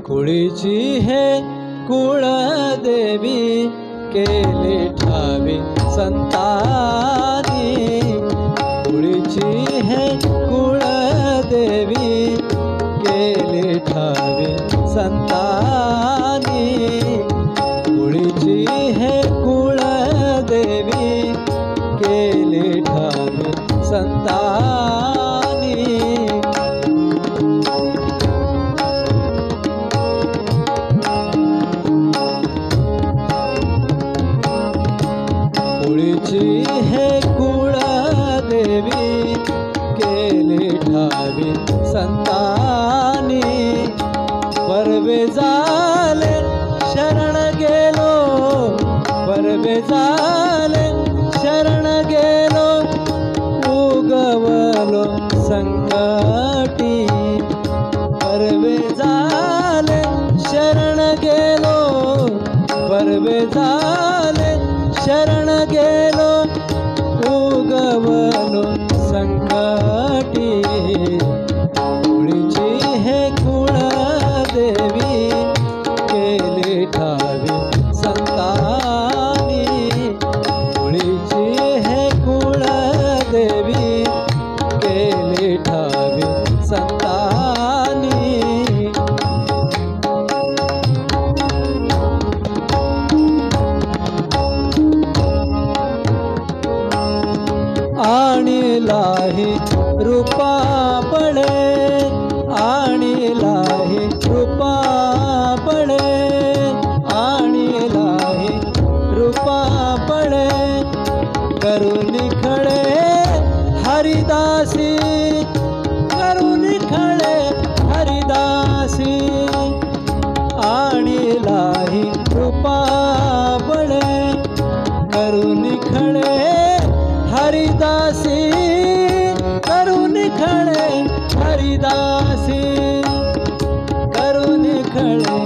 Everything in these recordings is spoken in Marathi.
कुळीची हे कुळदेवी केली ठावी संतानी, कुळीची हे कुळदेवी केली ठावी संतानी, कुळीची हे कुळदेवी केली ठावी संतानी। कुळीची हे कुळदेवी केली ठावी संतानी, परवे झाले शरण गेलो, परवे झाले शरण गेलो, उगवलो संकटी, परवे झाले शरण गेलो, परवे झाले शरण गेलो, उगवलो संकटी, कुळीची हे कुळदेवी केली ठावी संतानी, कुळीची हे कुळदेवी केली ठावी संतानी। आणिलाही रूपा बळे, आणिलाही रूपा बळे, आणिलाही रूपा बळे, करुणी खळे हरिदासी, करुणी खळे हरिदासी, आणिलाही रूपा बळे, करुणी खळे हरिदासी, करुणी खळे हरिदासी, करुणी खळे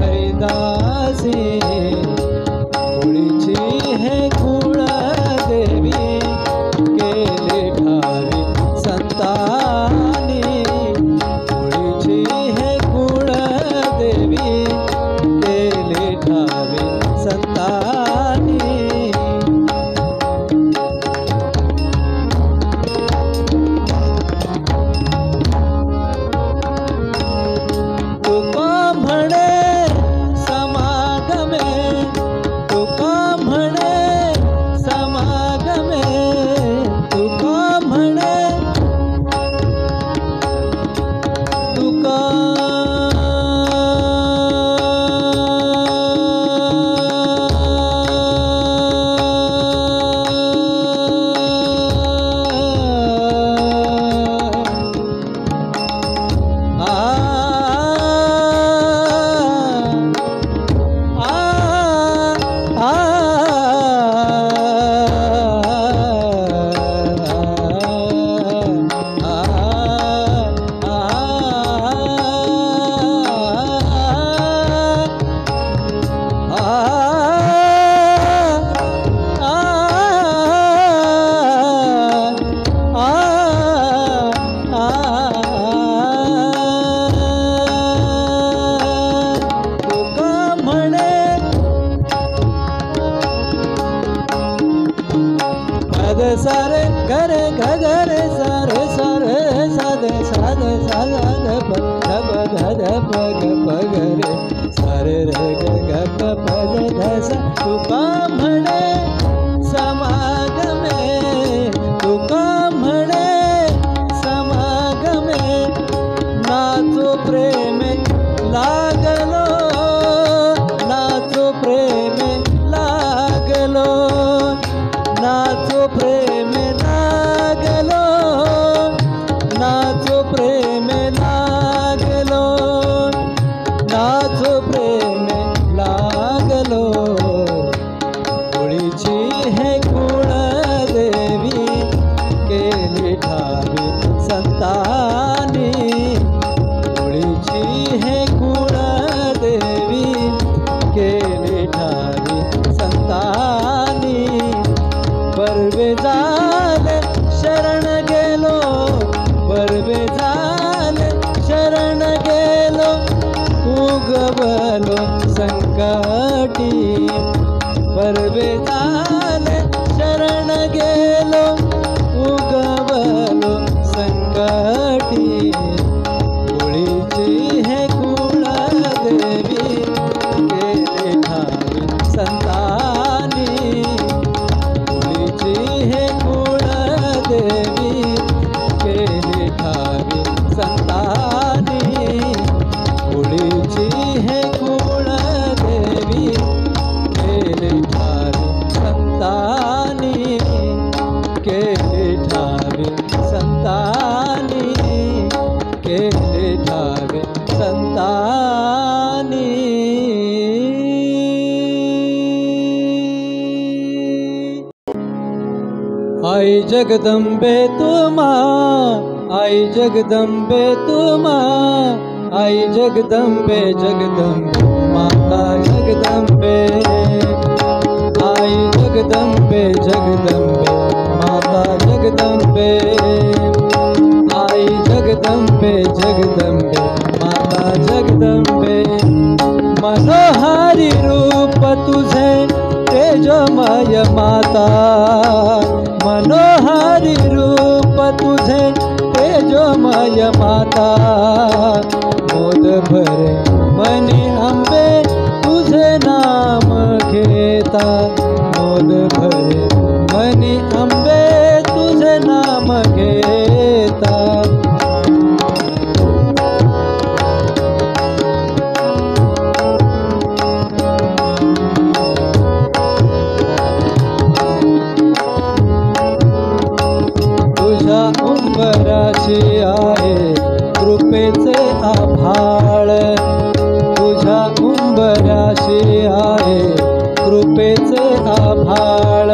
हरिदासी, कुळीची हे कुळदेवी केली ठावी संतानी, कुळीची हे कुळदेवी केली ठावी संतानी। सारे गरे गरे सारे सारे साधे साधे साधे धब धब पग पगरे सारे रे ग पद धस तुका म्हणे समागमे, तुका म्हणे समागमे, नाचो प्रेमे लागलो, नाचो संकटी परवे झाले शरण गेलो उगवलो संकटी कुळीची हे कुळदेवी गेले ठावे संतानी कुळीची हे कुळदेवी गेले ठावे संतानी कुळीची हे कुळदेवी गेले ठावे संतानी गेले ठावे संतानी गेले ठावे संतानी आई जगदंबे तुमा आई जगदंबे तुमा आई जगदंबे जगदंबे माता जगदंबे आई जगदंबे जगदंबे माता जगदंबे आई जगदंबे जगदंबे माता जगदंबे मनोहारी रूप तुझे तेजोमय माता मनोहारी रूप तुझे तेजोमय माता मोद भरे मनी अंबे तुझे नाम घेता मोद भरे मनी अंबे तुझे नाम घेता तुझ्या उंबराशी आहे कृपेचे आभाळ तुझ्या उंबराशी आहे कृपेचे आभाळ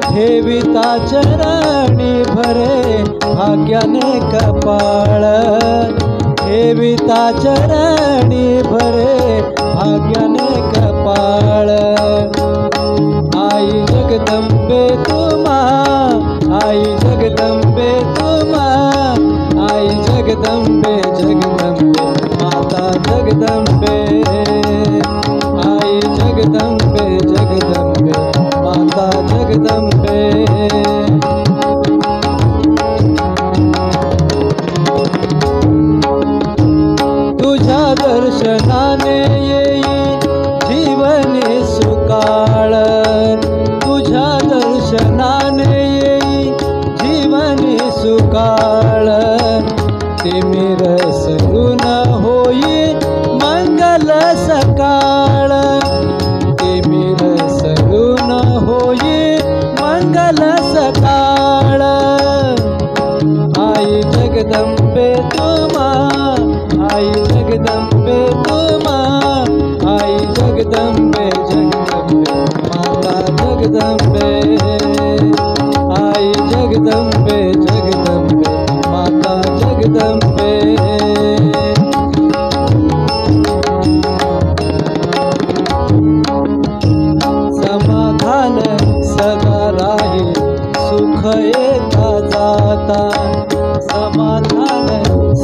ठेविता चरणी भरे भाग्याने कपाळ ठेविता चरणी भरे भाग्याने कपाळ आई जगदंबे तुमा आई जगदंबे तुमा आई जगदंबे जगदंबे माता जगदंबे आई जगदंबे जगदंबे माता जगदंबे तुझ्या दर्शनाने येई जीवने सुकाळ तुझ्या दर्शनाने येई जीवने सुकाळ तिमिर सरून होई मंगल सकाळ तिमिर सरून होई मंगल सकाळ आई जगदंबे तुमा आई जगदंबे तुमा आई जगदंबे जगदंबे माता जगदंबे आई जगदंबे जगदंबे माता जगदंबे समाधान सदा राही सुख येता जाता समाधान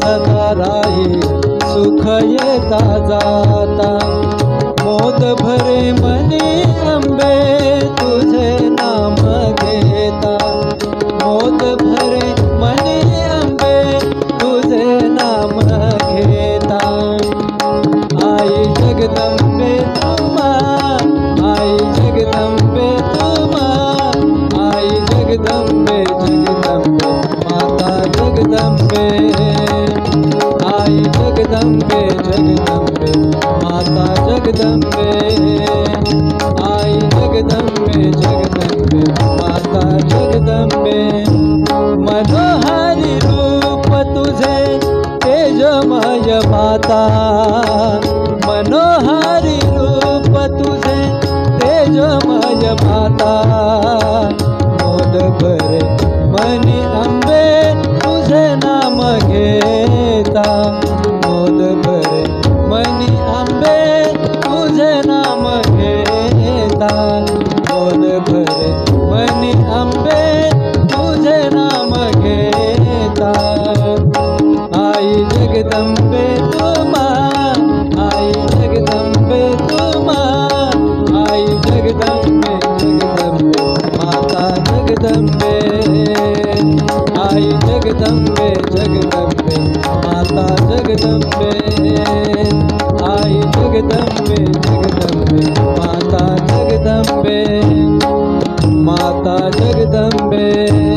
सदा राही सुख येता जाता मोद भरे मनी अंबे तुझे नाम घेता मोद भरे मनी अंबे तुझे नाम घेता आई जगदंबे तुमा आई जगदंबे तुमा आई जगदंबे जगदंबे माता जगदंबे आई जगदंबे जगदंबे माता जगदंबे आई जगदंबे जगदंबे माता जगदंबे मनोहारी रूप तुझे तेजोमय माता मनोहारी रूप तुझे तेजोमय माता मोद भरे मनी अंबे तुझे नाम घेता मोद भरे मनी अंबे तुझे नाम घेता मोद भरे मनी अंबे तुझे नाम घेता आई जगदंबे तुमा आई जगदंबे तुमा जगदंबे माता जगदंबे